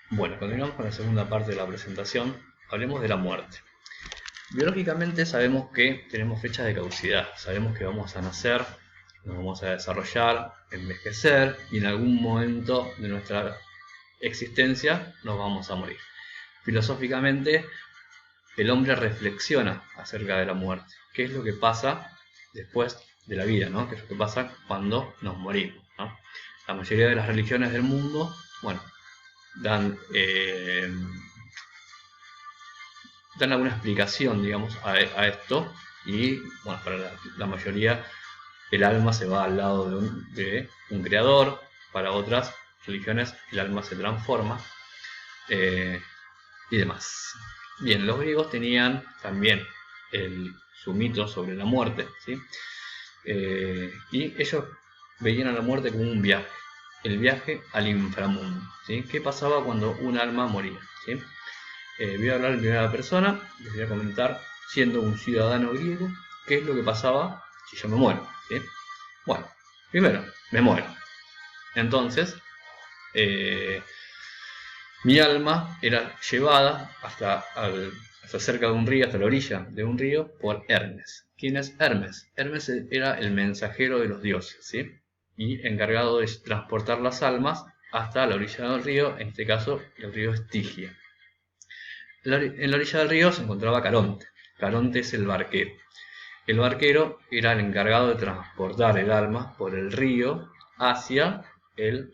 Bueno, continuamos con la segunda parte de la presentación. Hablemos de la muerte. Biológicamente sabemos que tenemos fechas de caducidad. Sabemos que vamos a nacer, nos vamos a desarrollar, envejecer y en algún momento de nuestra existencia nos vamos a morir. Filosóficamente, el hombre reflexiona acerca de la muerte. ¿Qué es lo que pasa después de la vida, ¿no? ¿Qué es lo que pasa cuando nos morimos, ¿no? La mayoría de las religiones del mundo, bueno, dan, dan alguna explicación, digamos, a esto. Y bueno, para la mayoría el alma se va al lado de un creador. Para otras religiones el alma se transforma, eh, y demás. Bien, los griegos tenían también su mito sobre la muerte, ¿sí? Y ellos veían a la muerte como un viaje, el viaje al inframundo, ¿sí? ¿Qué pasaba cuando un alma moría? ¿Sí? Voy a hablar en primera persona, les voy a comentar, siendo un ciudadano griego, qué es lo que pasaba si yo me muero, ¿sí? Bueno, primero, me muero. Entonces, eh, mi alma era llevada hasta cerca de un río, hasta la orilla de un río, por Hermes. ¿Quién es Hermes? Hermes era el mensajero de los dioses, ¿sí? Y encargado de transportar las almas hasta la orilla del río, en este caso el río Estigia. En la orilla del río se encontraba Caronte. Caronte es el barquero. El barquero era el encargado de transportar el alma por el río hacia el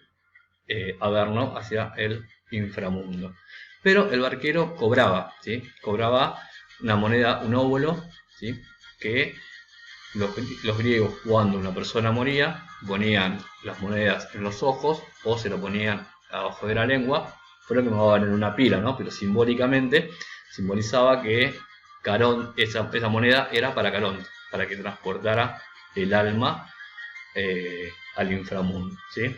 Averno, hacia el inframundo. Pero el barquero cobraba, ¿sí? Cobraba una moneda, un óvulo, ¿sí? Que los griegos, cuando una persona moría, ponían las monedas en los ojos o se lo ponían abajo de la lengua. Fueron que me daban en una pila, ¿no? Pero simbólicamente simbolizaba que esa moneda era para Caronte, para que transportara el alma al inframundo, ¿sí?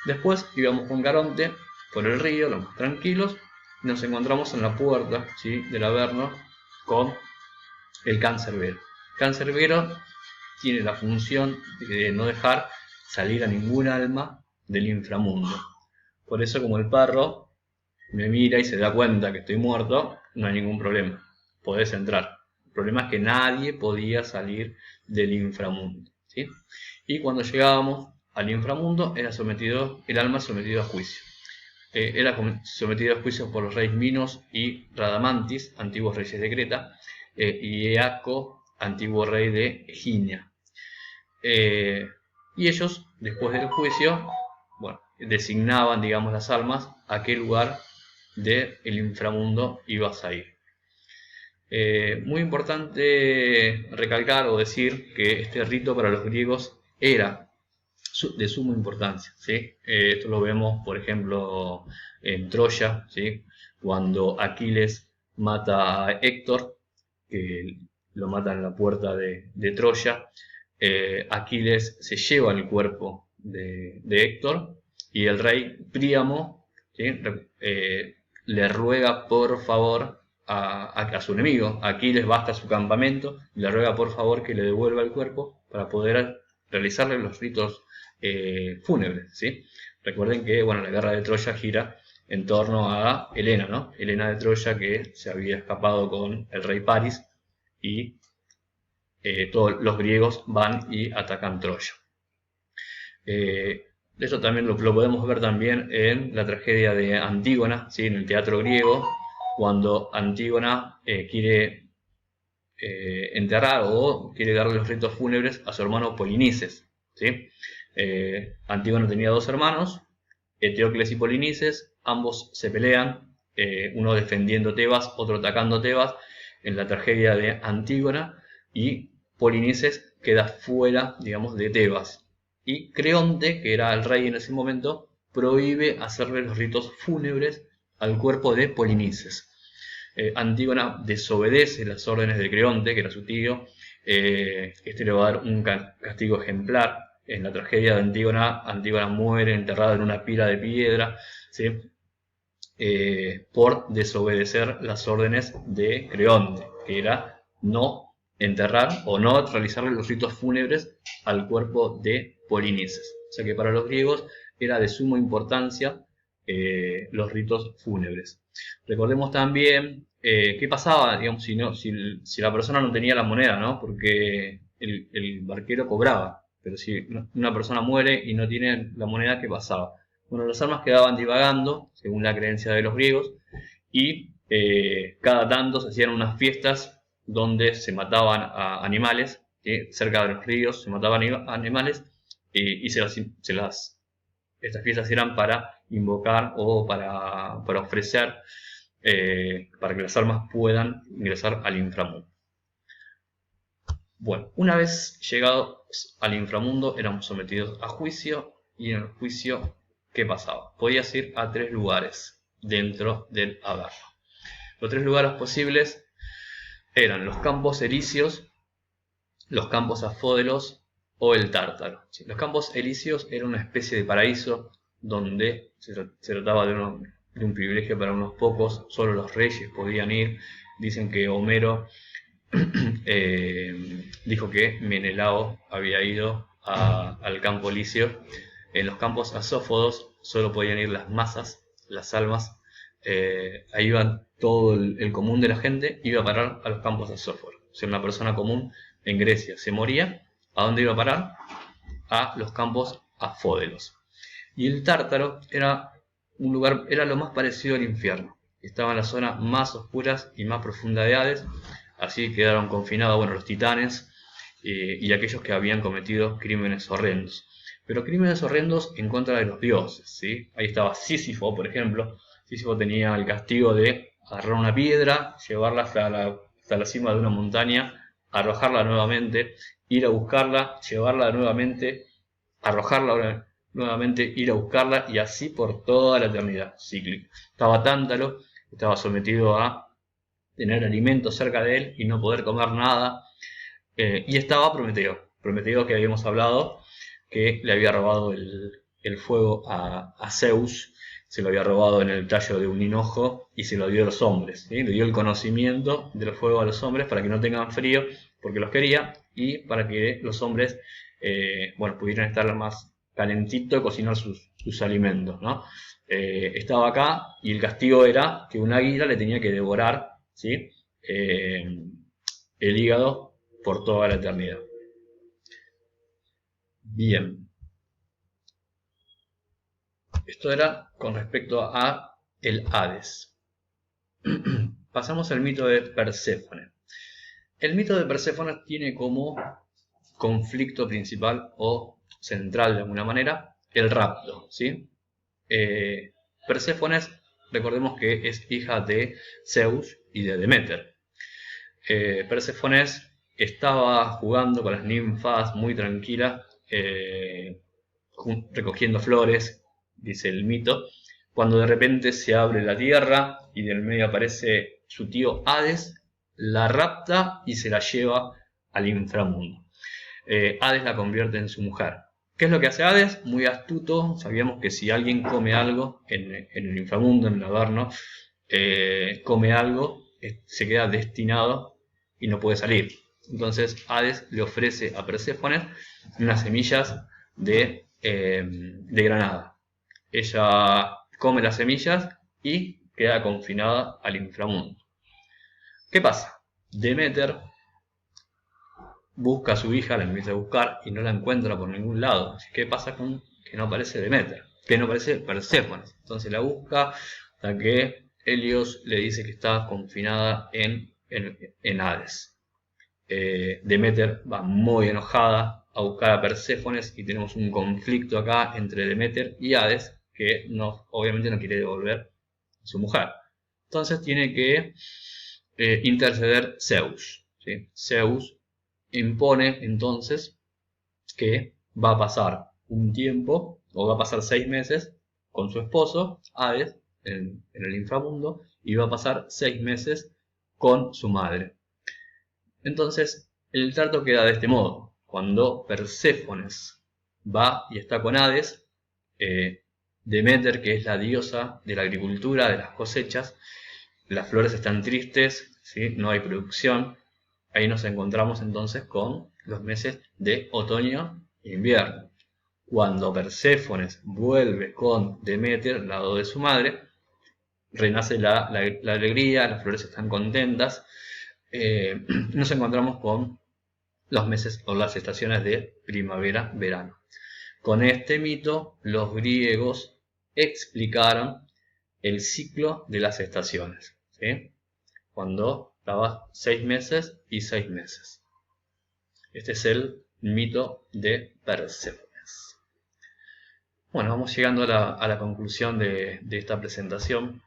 Después íbamos con Caronte por el río, los más tranquilos, y nos encontramos en la puerta, ¿sí?, del Averno con el cancerbero. El cancerbero tiene la función de no dejar salir a ningún alma del inframundo. Por eso, como el perro me mira y se da cuenta que estoy muerto, no hay ningún problema, podés entrar. El problema es que nadie podía salir del inframundo, ¿sí? Y cuando llegábamos al inframundo era el alma sometido a juicio. Era sometido a juicio por los reyes Minos y Radamantis, antiguos reyes de Creta, y Eaco, antiguo rey de Eginia. Y ellos, después del juicio, bueno, designaban, digamos, las almas a qué lugar del inframundo ibas a ir. Muy importante recalcar o decir que este rito para los griegos era de suma importancia, ¿sí? Esto lo vemos, por ejemplo, en Troya, ¿sí? Cuando Aquiles mata a Héctor, que lo mata en la puerta de Troya. Aquiles se lleva el cuerpo de Héctor y el rey Príamo, ¿sí?, le ruega por favor a su enemigo. Aquiles va hasta su campamento y le ruega por favor que le devuelva el cuerpo para poder realizarle los ritos fúnebres, ¿sí? Recuerden que, bueno, la guerra de Troya gira en torno a Helena, ¿no? Helena de Troya, que se había escapado con el rey Paris, y todos los griegos van y atacan Troya. Eso también lo podemos ver también en la tragedia de Antígona, ¿sí?, en el teatro griego, cuando Antígona quiere enterrar o quiere darle los ritos fúnebres a su hermano Polinices, ¿sí? Antígona tenía dos hermanos, Eteocles y Polinices. Ambos se pelean, uno defendiendo Tebas, otro atacando Tebas, en la tragedia de Antígona, y Polinices queda fuera, digamos, de Tebas. Y Creonte, que era el rey en ese momento, prohíbe hacerle los ritos fúnebres al cuerpo de Polinices. Antígona desobedece las órdenes de Creonte, que era su tío. Este le va a dar un castigo ejemplar. En la tragedia de Antígona, Antígona muere enterrada en una pila de piedra, ¿sí?, por desobedecer las órdenes de Creonte, que era no enterrar o no realizarle los ritos fúnebres al cuerpo de Polinices. O sea que para los griegos era de suma importancia los ritos fúnebres. Recordemos también qué pasaba, digamos, si la persona no tenía la moneda, ¿no? Porque el barquero cobraba, pero si una persona muere y no tiene la moneda, ¿qué pasaba? Bueno, las almas quedaban divagando, según la creencia de los griegos, y cada tanto se hacían unas fiestas donde se mataban a animales, cerca de los ríos se mataban animales, y estas fiestas eran para invocar o para ofrecer, para que las almas puedan ingresar al inframundo. Bueno, una vez llegados al inframundo éramos sometidos a juicio, y en el juicio, ¿qué pasaba? Podías ir a 3 lugares dentro del Averno. Los 3 lugares posibles eran los campos elíseos, los campos afódelos o el Tártaro. Los campos elíseos eran una especie de paraíso donde se trataba de un privilegio para unos pocos, solo los reyes podían ir. Dicen que Homero dijo que Menelao había ido al campo elíseo. En los campos asófodos solo podían ir las masas, las almas. Ahí iba todo el común de la gente, iba a parar a los campos asófodos. O sea, una persona común en Grecia se moría, ¿a dónde iba a parar? A los campos afódelos. Y el Tártaro era un lugar, era lo más parecido al infierno. Estaba en la zona más oscuras y más profunda de Hades. Así quedaron confinados, bueno, los titanes y aquellos que habían cometido crímenes horrendos. Pero crímenes horrendos en contra de los dioses, ¿sí? Ahí estaba Sísifo, por ejemplo. Sísifo tenía el castigo de agarrar una piedra, llevarla hasta la cima de una montaña, arrojarla nuevamente, ir a buscarla, llevarla nuevamente, arrojarla nuevamente, ir a buscarla, y así por toda la eternidad, cíclico. Estaba Tántalo, estaba sometido a tener alimento cerca de él y no poder comer nada. Y estaba Prometeo que habíamos hablado, que le había robado el fuego a Zeus, se lo había robado en el tallo de un hinojo y se lo dio a los hombres, ¿sí? Le dio el conocimiento del fuego a los hombres para que no tengan frío, porque los quería, y para que los hombres pudieran estar más calentitos y cocinar sus alimentos, ¿no? Estaba acá, y el castigo era que un águila le tenía que devorar, ¿sí? El hígado por toda la eternidad. Bien. Esto era con respecto a el Hades. Pasamos al mito de Perséfone. El mito de Perséfone tiene como conflicto principal o central de alguna manera el rapto, ¿sí? Perséfone, recordemos que es hija de Zeus y de Deméter. Perséfone estaba jugando con las ninfas muy tranquila, recogiendo flores, dice el mito, cuando de repente se abre la tierra y del medio aparece su tío Hades, la rapta y se la lleva al inframundo. Hades la convierte en su mujer. ¿Qué es lo que hace Hades? Muy astuto. Sabíamos que si alguien come algo en el inframundo, en el Averno, come algo, se queda destinado y no puede salir. Entonces Hades le ofrece a Perséfone unas semillas de granada. Ella come las semillas y queda confinada al inframundo. ¿Qué pasa? Deméter busca a su hija, la empieza a buscar y no la encuentra por ningún lado. ¿Qué pasa con que no aparece Deméter? Que no aparece Perséfone. Entonces la busca hasta que Helios le dice que está confinada en Hades. Deméter va muy enojada a buscar a Perséfone y tenemos un conflicto acá entre Deméter y Hades, que obviamente no quiere devolver a su mujer. Entonces tiene que interceder Zeus, ¿sí? Zeus impone entonces que va a pasar un tiempo, o va a pasar 6 meses con su esposo, Hades, en el inframundo, y va a pasar 6 meses con su madre. Entonces el trato queda de este modo. Cuando Perséfone va y está con Hades, Deméter, que es la diosa de la agricultura, de las cosechas, las flores están tristes, ¿sí? No hay producción. Ahí nos encontramos entonces con los meses de otoño e invierno. cuando Perséfones vuelve con Demeter, al lado de su madre, renace la alegría, las flores están contentas. Nos encontramos con los meses o las estaciones de primavera-verano. Con este mito, los griegos explicaron el ciclo de las estaciones, ¿sí? Cuando estaba 6 meses y 6 meses. Este es el mito de Perséfones. Bueno, vamos llegando a la conclusión de esta presentación.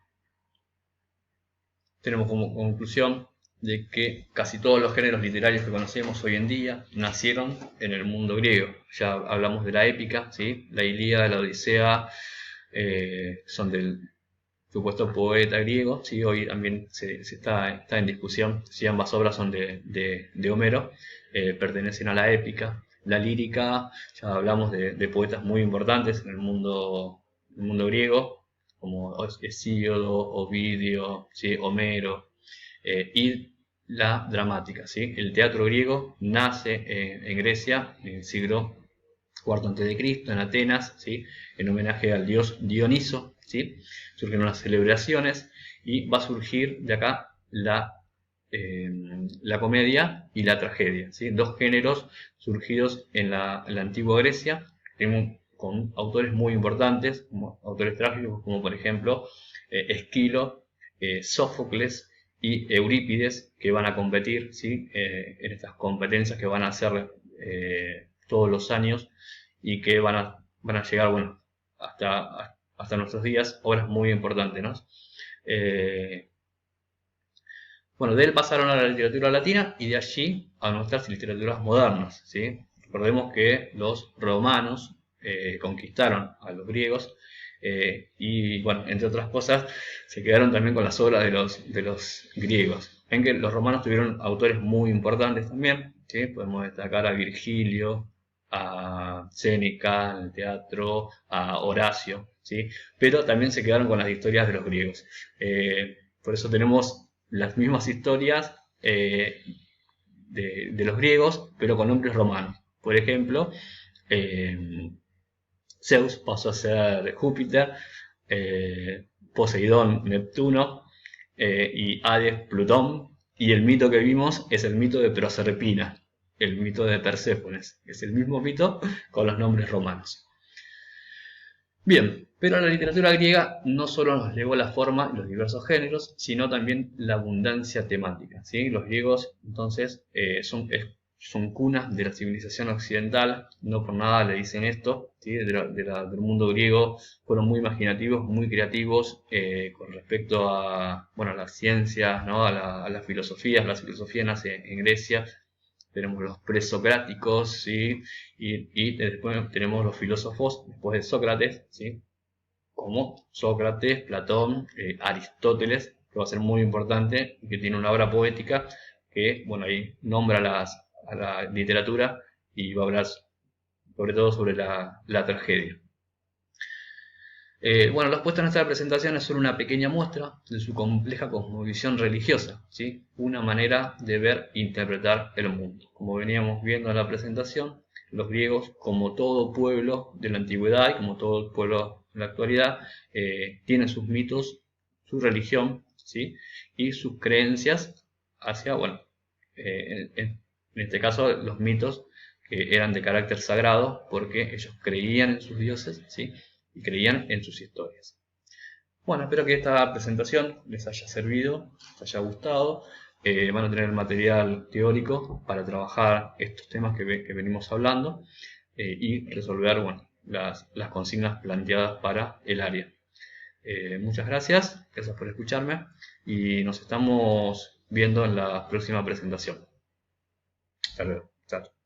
Tenemos como conclusión de que casi todos los géneros literarios que conocemos hoy en día nacieron en el mundo griego. Ya hablamos de la épica, ¿sí? La Ilíada, la Odisea, son del supuesto poeta griego, ¿sí? Hoy también está en discusión si ambas obras son de Homero, pertenecen a la épica. La lírica, ya hablamos de poetas muy importantes en el mundo griego, como Hesíodo, Ovidio, ¿sí? Homero, y la dramática, ¿sí? El teatro griego nace en Grecia en el siglo IV a.C., en Atenas, ¿sí? En homenaje al dios Dioniso, ¿sí? Surgen unas celebraciones y va a surgir de acá la comedia y la tragedia, ¿sí? Dos géneros surgidos en la antigua Grecia, con autores muy importantes, como autores trágicos, como por ejemplo Esquilo, Sófocles y Eurípides, que van a competir, ¿sí? En estas competencias que van a hacer todos los años y que van a llegar, bueno, hasta nuestros días, obras muy importantes, ¿no? Bueno, de él pasaron a la literatura latina y de allí a nuestras literaturas modernas, ¿sí? Recordemos que los romanos conquistaron a los griegos y, bueno, entre otras cosas, se quedaron también con las obras de los griegos. Ven que los romanos tuvieron autores muy importantes también, ¿sí? Podemos destacar a Virgilio, a Séneca en el teatro, a Horacio, ¿sí? Pero también se quedaron con las historias de los griegos. Por eso tenemos las mismas historias de los griegos, pero con nombres romanos. Por ejemplo, Zeus pasó a ser Júpiter, Poseidón Neptuno, y Hades Plutón, y el mito que vimos es el mito de Proserpina, el mito de Perséfones. Es el mismo mito con los nombres romanos. Bien, pero la literatura griega no solo nos legó la forma y los diversos géneros, sino también la abundancia temática, ¿sí? Los griegos, entonces, son cunas de la civilización occidental, no por nada le dicen esto, ¿sí? Del mundo griego fueron muy imaginativos, muy creativos con respecto a, bueno, a las ciencias, ¿no? a las filosofías. La filosofía nace en Grecia. Tenemos los presocráticos, ¿sí? Y después tenemos los filósofos después de Sócrates, ¿sí? Como Sócrates, Platón, Aristóteles, que va a ser muy importante y que tiene una obra poética que, bueno, ahí nombra a la literatura y va a hablar sobre todo sobre la tragedia. Bueno, los puestos en esta presentación es solo una pequeña muestra de su compleja cosmovisión religiosa, ¿sí? Una manera de ver e interpretar el mundo. Como veníamos viendo en la presentación, los griegos, como todo pueblo de la antigüedad y como todo pueblo en la actualidad, tienen sus mitos, su religión, ¿sí? Y sus creencias hacia, bueno, en este caso los mitos que eran de carácter sagrado porque ellos creían en sus dioses, ¿sí? Y creían en sus historias. Bueno, espero que esta presentación les haya servido, les haya gustado. Van a tener el material teórico para trabajar estos temas que venimos hablando y resolver, bueno, las consignas planteadas para el área. Muchas gracias por escucharme y nos estamos viendo en la próxima presentación. Hasta luego. Chao.